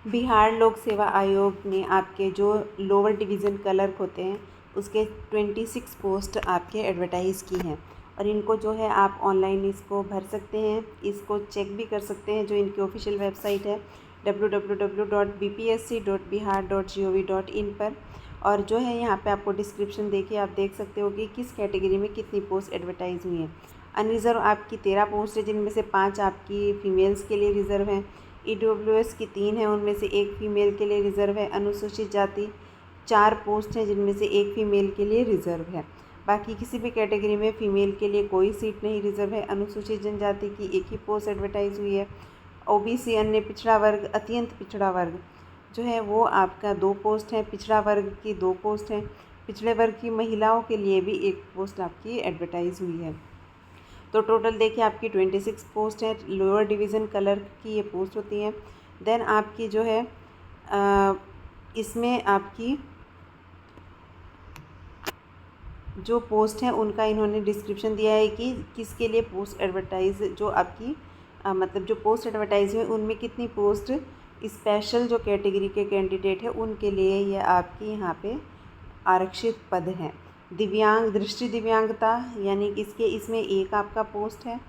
बिहार लोक सेवा आयोग ने आपके जो लोअर डिवीज़न क्लर्क होते हैं उसके 26 पोस्ट आपके एडवर्टाइज़ की हैं और इनको जो है आप ऑनलाइन इसको भर सकते हैं, इसको चेक भी कर सकते हैं। जो इनकी ऑफिशियल वेबसाइट है www.bpsc.bihar.gov.in पर। और जो है यहाँ पे आपको डिस्क्रिप्शन देखिए, आप देख सकते हो कि किस कैटेगरी में कितनी पोस्ट एडवर्टाइज़ हुई हैं। अनरिज़र्व आपकी 13 पोस्ट है, जिनमें से 5 आपकी फ़ीमेल्स के लिए रिज़र्व हैं। ईडब्ल्यूएस की 3 है, उनमें से 1 फीमेल के लिए रिज़र्व है। अनुसूचित जाति 4 पोस्ट हैं, जिनमें से 1 फीमेल के लिए रिज़र्व है। बाकी किसी भी कैटेगरी में फ़ीमेल के लिए कोई सीट नहीं रिज़र्व है। अनुसूचित जनजाति की 1 ही पोस्ट एडवर्टाइज़ हुई है। ओबीसी अन्य पिछड़ा वर्ग, अत्यंत पिछड़ा वर्ग जो है वो आपका 2 पोस्ट हैं। पिछड़ा वर्ग की 2 पोस्ट हैं। पिछड़े वर्ग की महिलाओं के लिए भी 1 पोस्ट आपकी एडवर्टाइज़ हुई है। तो टोटल देखिए आपकी 26 पोस्ट है। लोअर डिवीज़न क्लर्क की ये पोस्ट होती हैं। देन आपकी जो है इसमें आपकी जो पोस्ट हैं उनका इन्होंने डिस्क्रिप्शन दिया है कि किसके लिए पोस्ट एडवर्टाइज, जो आपकी मतलब जो पोस्ट एडवर्टाइज हुई उनमें कितनी पोस्ट स्पेशल जो कैटेगरी के कैंडिडेट है उनके लिए ये आपकी यहाँ पे आरक्षित पद हैं। दिव्यांग, दृष्टि दिव्यांगता यानी कि इसमें 1 आपका पोस्ट है।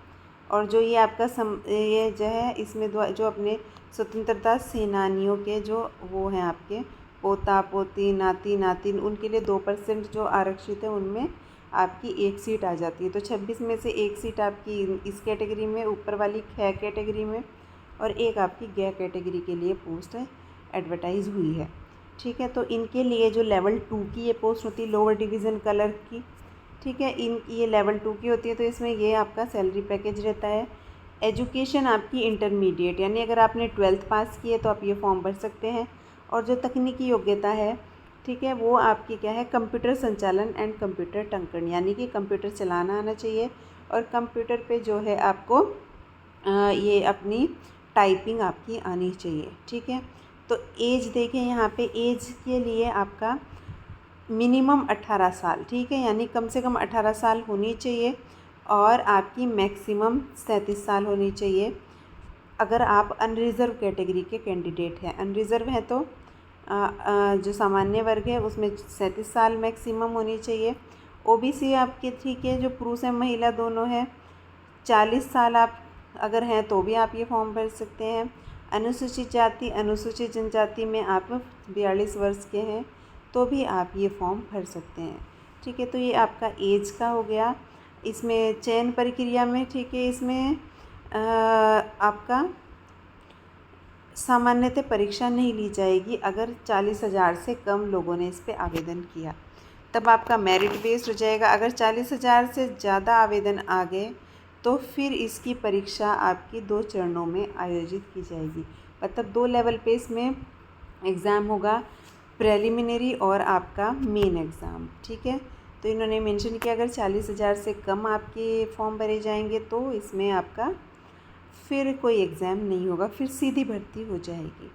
और जो ये आपका ये जो है इसमें जो अपने स्वतंत्रता सेनानियों के जो वो हैं आपके पोता पोती नाती नातिन, उनके लिए 2% जो आरक्षित है उनमें आपकी 1 सीट आ जाती है। तो 26 में से 1 सीट आपकी इस कैटेगरी में, ऊपर वाली ख कैटेगरी में, और 1 आपकी ग कैटेगरी के लिए पोस्ट एडवर्टाइज़ हुई है। ठीक है, तो इनके लिए जो लेवल 2 की ये पोस्ट होती है लोअर डिवीज़न क्लर्क की, ठीक है, ये लेवल 2 की होती है। तो इसमें ये आपका सैलरी पैकेज रहता है। एजुकेशन आपकी इंटरमीडिएट, यानी अगर आपने 12th पास की है तो आप ये फॉर्म भर सकते हैं। और जो तकनीकी योग्यता है, ठीक है, वो आपकी क्या है, कंप्यूटर संचालन एंड कंप्यूटर टंकन, यानी कि कंप्यूटर चलाना आना चाहिए और कंप्यूटर पे जो है आपको ये अपनी टाइपिंग आपकी आनी चाहिए। ठीक है, तो एज देखें यहाँ पे, एज के लिए आपका मिनिमम 18 साल, ठीक है, यानी कम से कम 18 साल होनी चाहिए और आपकी मैक्सिमम 37 साल होनी चाहिए अगर आप अनरिज़र्व कैटेगरी के कैंडिडेट हैं। अनरिज़र्व है तो जो सामान्य वर्ग है उसमें 37 साल मैक्सिमम होनी चाहिए। ओबीसी आपके ठीक है, जो पुरुष है महिला दोनों है, 40 साल आप अगर हैं तो भी आप ये फॉर्म भर सकते हैं। अनुसूचित जाति, अनुसूचित जनजाति में आप 42 वर्ष के हैं तो भी आप ये फॉर्म भर सकते हैं। ठीक है, तो ये आपका एज का हो गया। इसमें चयन प्रक्रिया में, ठीक है, इसमें आपका सामान्यतः परीक्षा नहीं ली जाएगी। अगर 40,000 से कम लोगों ने इस पर आवेदन किया तब आपका मेरिट बेस्ड हो जाएगा। अगर 40,000 से ज़्यादा आवेदन आ गए तो फिर इसकी परीक्षा आपकी 2 चरणों में आयोजित की जाएगी। मतलब 2 लेवल पे इसमें एग्ज़ाम होगा, प्रेलिमिनरी और आपका मेन एग्ज़ाम। ठीक है, तो इन्होंने मेंशन किया अगर 40,000 से कम आपके फॉर्म भरे जाएंगे तो इसमें आपका फिर कोई एग्ज़ाम नहीं होगा, फिर सीधी भर्ती हो जाएगी।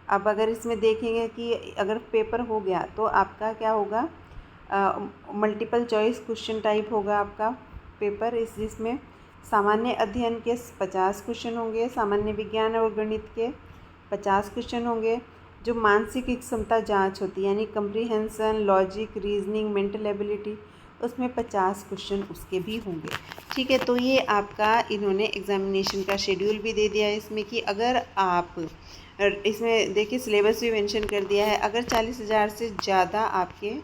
अब अगर इसमें देखेंगे कि अगर पेपर हो गया तो आपका क्या होगा, मल्टीपल चॉइस क्वेश्चन टाइप होगा आपका पेपर। जिसमें सामान्य अध्ययन के 50 क्वेश्चन होंगे, सामान्य विज्ञान और गणित के 50 क्वेश्चन होंगे। जो मानसिक क्षमता जांच होती है यानी comprehension, logic, reasoning, mental ability, उसमें 50 क्वेश्चन उसके भी होंगे। ठीक है, तो ये आपका इन्होंने एग्जामिनेशन का शेड्यूल भी दे दिया है इसमें कि अगर आप इसमें देखिए सिलेबस भी मेंशन कर दिया है। अगर 40,000 से ज़्यादा आपके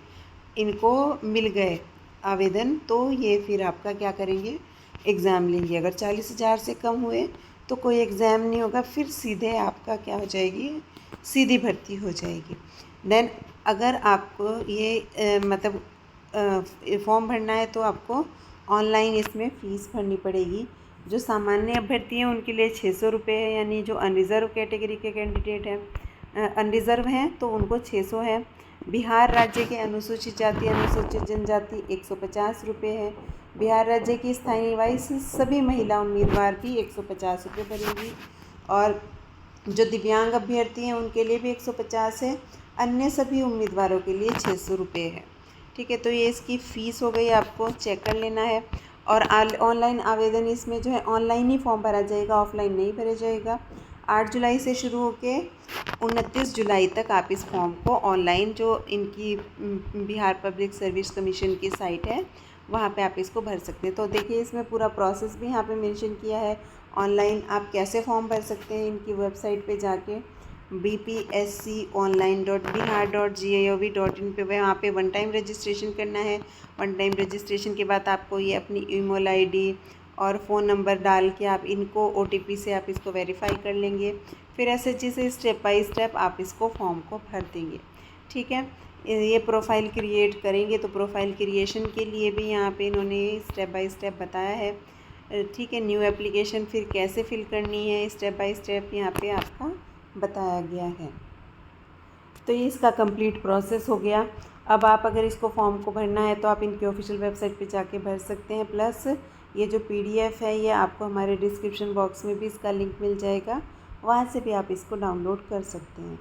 इनको मिल गए आवेदन तो ये फिर आपका क्या करेंगे, एग्ज़ाम लेंगे। अगर 40,000 से कम हुए तो कोई एग्ज़ाम नहीं होगा, फिर सीधे आपका क्या हो जाएगी, सीधी भर्ती हो जाएगी। देन अगर आपको ये मतलब फॉर्म भरना है तो आपको ऑनलाइन इसमें फ़ीस भरनी पड़ेगी। जो सामान्य अभ्यर्थी हैं उनके लिए 600 रुपये है, यानी जो अनरिज़र्व कैटेगरी के कैंडिडेट हैं, अनरिज़र्व हैं तो उनको 600 है। बिहार राज्य के अनुसूचित जाति, अनुसूचित जनजाति 150 रुपये है। बिहार राज्य की स्थायी निवासी सभी महिला उम्मीदवार भी 150 रुपये भरेंगी। और जो दिव्यांग अभ्यर्थी हैं उनके लिए भी 150 है। अन्य सभी उम्मीदवारों के लिए 600 रुपये है। ठीक है, तो ये इसकी फ़ीस हो गई, आपको चेक कर लेना है। और ऑनलाइन आवेदन इसमें जो है ऑनलाइन ही फॉर्म भरा जाएगा, ऑफलाइन नहीं भरा जाएगा। 8 जुलाई से शुरू होकर 29 जुलाई तक आप इस फॉर्म को ऑनलाइन, जो इनकी बिहार पब्लिक सर्विस कमीशन की साइट है, वहाँ पे आप इसको भर सकते हैं। तो देखिए इसमें पूरा प्रोसेस भी यहाँ पे मेंशन किया है। ऑनलाइन आप कैसे फॉर्म भर सकते हैं, इनकी वेबसाइट पे जाके bpsconline.bihar.gov.in पे वहाँ पे वन टाइम रजिस्ट्रेशन करना है। वन टाइम रजिस्ट्रेशन के बाद आपको ये अपनी ईमेल आईडी और फ़ोन नंबर डाल के आप इनको OTP से आप इसको वेरीफाई कर लेंगे। फिर ऐसे जैसे स्टेप बाय स्टेप आप इसको फॉर्म को भर देंगे। ठीक है, ये प्रोफाइल क्रिएट करेंगे तो प्रोफाइल क्रिएशन के लिए भी यहाँ पे इन्होंने स्टेप बाय स्टेप बताया है। ठीक है, न्यू एप्लीकेशन फिर कैसे फिल करनी है, स्टेप बाय स्टेप यहाँ पे आपका बताया गया है। तो ये इसका कंप्लीट प्रोसेस हो गया। अब आप अगर इसको फॉर्म को भरना है तो आप इनकी ऑफिशियल वेबसाइट पे जाके भर सकते हैं। प्लस ये जो PDF है ये आपको हमारे डिस्क्रिप्शन बॉक्स में भी इसका लिंक मिल जाएगा, वहाँ से भी आप इसको डाउनलोड कर सकते हैं।